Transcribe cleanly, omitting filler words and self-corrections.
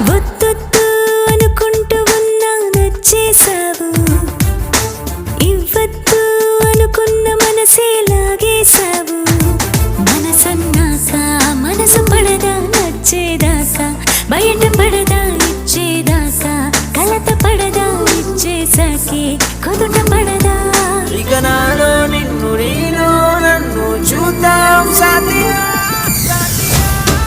వద్దొద్దు అనుకుంటూ ఉన్నా నచ్చేసావు, ఇవ్వద్దు అనుకున్న మనసే లాగేశావు. మనసన్నాక మనసు పడదా నచ్చేదాకా, బయట పడదా ఇచ్చేదాకా, కలత పడదా ఇచ్చేసాకే